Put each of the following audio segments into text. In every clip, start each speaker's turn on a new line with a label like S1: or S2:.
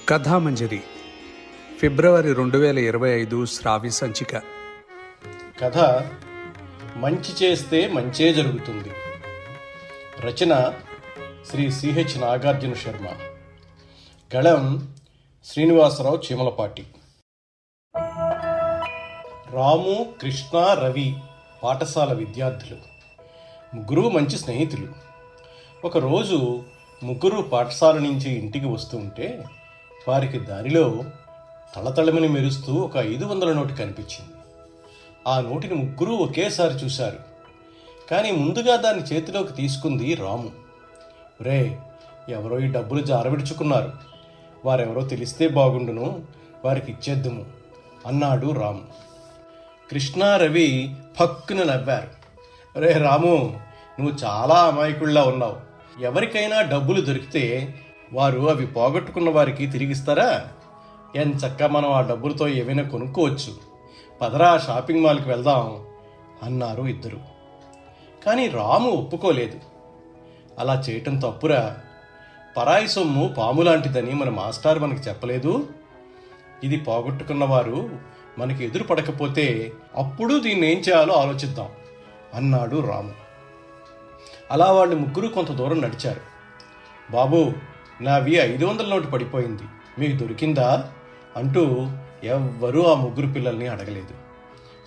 S1: కథామంజరి ఫిబ్రవరి 2025 శ్రావ్య సంచిక.
S2: కథ మంచి చేస్తే మంచే జరుగుతుంది. రచన శ్రీ సిహెచ్ నాగార్జున శర్మ. గళం శ్రీనివాసరావు చీమలపాటి. రాము, కృష్ణ, రవి పాఠశాల విద్యార్థులు. ముగ్గురు మంచి స్నేహితులు. ఒకరోజు ముగ్గురు పాఠశాల నుంచి ఇంటికి వస్తుంటే వారికి దారిలో తళతళమని మెరుస్తూ ఒక 500 నోటు కనిపించింది. ఆ నోటిని ముగ్గురు ఒకేసారి చూశారు. కానీ ముందుగా దాన్ని చేతిలోకి తీసుకుంది రాము. రే, ఎవరో ఈ డబ్బులు జారవిడుచుకున్నారు, వారెవరో తెలిస్తే బాగుండును, వారికి ఇచ్చేద్దుము అన్నాడు రాము. కృష్ణ, రవి పక్కున నవ్వారు. రే రాము, నువ్వు చాలా అమాయకుల్లా ఉన్నావు. ఎవరికైనా డబ్బులు దొరికితే వారు అవి పోగొట్టుకున్న వారికి తిరిగిస్తారా? ఎంచక్కా మనం ఆ డబ్బులతో ఏవైనా కొనుక్కోవచ్చు. పదరా, షాపింగ్ మాల్కి వెళ్దాం అన్నారు ఇద్దరు. కానీ రాము ఒప్పుకోలేదు. అలా చేయటం తప్పురా. పరాయి సొమ్ము పాము లాంటిదని మన మాస్టర్ మనకి చెప్పలేదు? ఇది పోగొట్టుకున్నవారు మనకి ఎదురు పడకపోతే అప్పుడు దీన్ని ఏం చేయాలో ఆలోచిద్దాం అన్నాడు రాము. అలా వాళ్ళు ముగ్గురు కొంత దూరం నడిచారు. బాబు, నావి 500 నోటు పడిపోయింది, మీకు దొరికిందా అంటూ ఎవ్వరూ ఆ ముగ్గురు పిల్లల్ని అడగలేదు.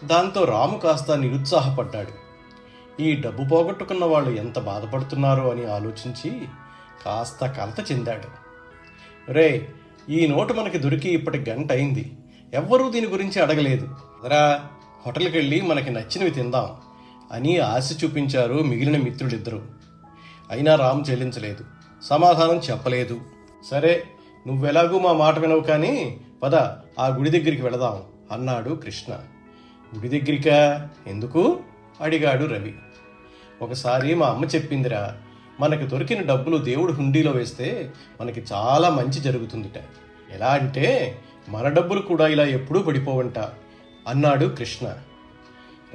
S2: దాంతో రాము కాస్త నిరుత్సాహపడ్డాడు. ఈ డబ్బు పోగొట్టుకున్న వాళ్ళు ఎంత బాధపడుతున్నారో అని ఆలోచించి కాస్త కలత చెందాడు. రే, ఈ నోటు మనకి దొరికి ఇప్పటి గంట అయింది, ఎవ్వరూ దీని గురించి అడగలేదు. అదరా, హోటల్కి వెళ్ళి మనకి నచ్చినవి తిందాం అని ఆశ చూపించారు మిగిలిన మిత్రులిద్దరూ. అయినా రాము చెల్లించలేదు, సమాధానం చెప్పలేదు. సరే, నువ్వెలాగూ మా మాట వినవు, కానీ పద ఆ గుడి దగ్గరికి వెళదాం అన్నాడు కృష్ణ. గుడి దగ్గరికా? ఎందుకు అడిగాడు రవి. ఒకసారి మా అమ్మ చెప్పిందిరా, మనకి దొరికిన డబ్బులు దేవుడు హుండీలో వేస్తే మనకి చాలా మంచి జరుగుతుందిట. ఎలా అంటే మన డబ్బులు కూడా ఇలా ఎప్పుడూ పడిపోవంట అన్నాడు కృష్ణ.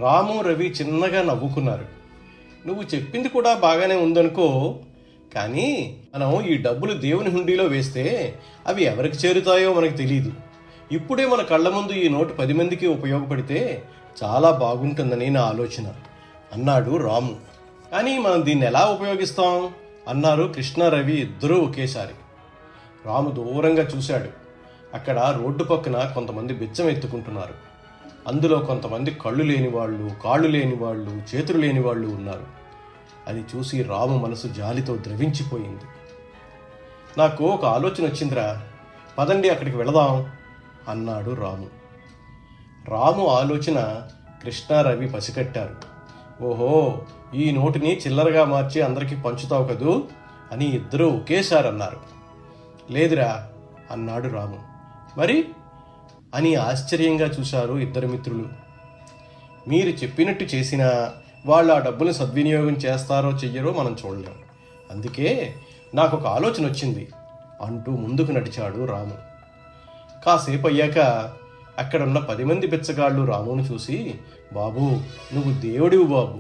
S2: రాము, రవి చిన్నగా నవ్వుకున్నారు. నువ్వు చెప్పింది కూడా బాగానే ఉందనుకో, కానీ మనం ఈ డబ్బులు దేవుని హుండీలో వేస్తే అవి ఎవరికి చేరుతాయో మనకు తెలియదు. ఇప్పుడే మన కళ్ళ ముందు ఈ నోటు 10 మందికి ఉపయోగపడితే చాలా బాగుంటుందని నా ఆలోచన అన్నాడు రాము. కానీ మనం దీన్ని ఎలా ఉపయోగిస్తాం అన్నారు కృష్ణ, రవి ఇద్దరూ ఒకేసారి. రాము దూరంగా చూశాడు. అక్కడ రోడ్డు పక్కన కొంతమంది బిచ్చం ఎత్తుకుంటున్నారు. అందులో కొంతమంది కళ్ళు లేని వాళ్ళు, కాళ్ళు లేని వాళ్ళు, చేతులు లేని వాళ్ళు ఉన్నారు. అది చూసి రాము మనసు జాలితో ద్రవించిపోయింది. నాకు ఒక ఆలోచన వచ్చిందిరా, పదండి అక్కడికి వెళదాం అన్నాడు రాము. రాము ఆలోచన కృష్ణ, రవి పసికట్టారు. ఓహో, ఈ నోటిని చిల్లరగా మార్చి అందరికీ పంచుతావు కదూ అని ఇద్దరూ ఒకేసారి అన్నారు. లేదురా అన్నాడు రాము. మరి అని ఆశ్చర్యంగా చూశారు ఇద్దరు మిత్రులు. మీరు చెప్పినట్టు చేసినా వాళ్ళు ఆ డబ్బులు సద్వినియోగం చేస్తారో చెయ్యరో మనం చూడలేం. అందుకే నాకు ఒక ఆలోచన వచ్చింది అంటూ ముందుకు నడిచాడు రాము. కాసేపు అయ్యాక అక్కడున్న 10 మంది బిచ్చగాళ్ళు రామును చూసి, బాబు, నువ్వు దేవుడివి బాబు.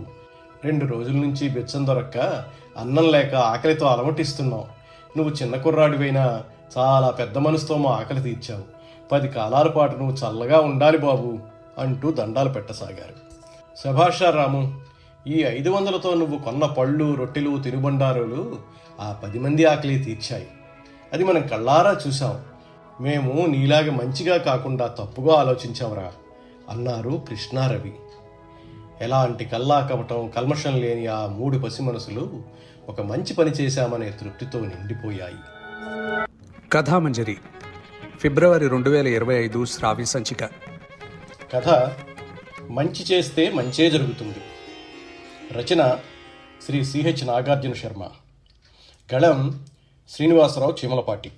S2: 2 రోజుల నుంచి బిచ్చం దొరక్క అన్నం లేక ఆకలితో అలమటిస్తున్నావు. నువ్వు చిన్న కుర్రాడివైనా చాలా పెద్ద మనసుతో మా ఆకలి తీర్చావు. 10 కాలాల పాటు నువ్వు చల్లగా ఉండాలి బాబు అంటూ దండాలు పెట్టసాగారు. శభాషా రాము, ఈ 500లతో నువ్వు కొన్న పళ్ళు, రొట్టెలు, తినుబండారులు ఆ 10 మంది ఆకలి తీర్చాయి. అది మనం కళ్ళారా చూసాం. మేము నీలాగా మంచిగా కాకుండా తప్పుగా ఆలోచించాంరా అన్నారు కృష్ణ, రవి. ఎలాంటి కల్లా కపటం, కల్మషం లేని ఆ 3 పసి మనసులు ఒక మంచి పని చేశామనే తృప్తితో నిండిపోయాయి.
S1: కథామంజరి ఫిబ్రవరి 2025 శ్రావ్య సంచిక.
S2: కథ మంచి చేస్తే మంచే జరుగుతుంది. రచన శ్రీ సిహెచ్ నాగార్జున శర్మ. గళం శ్రీనివాసరావు చీమలపాటి.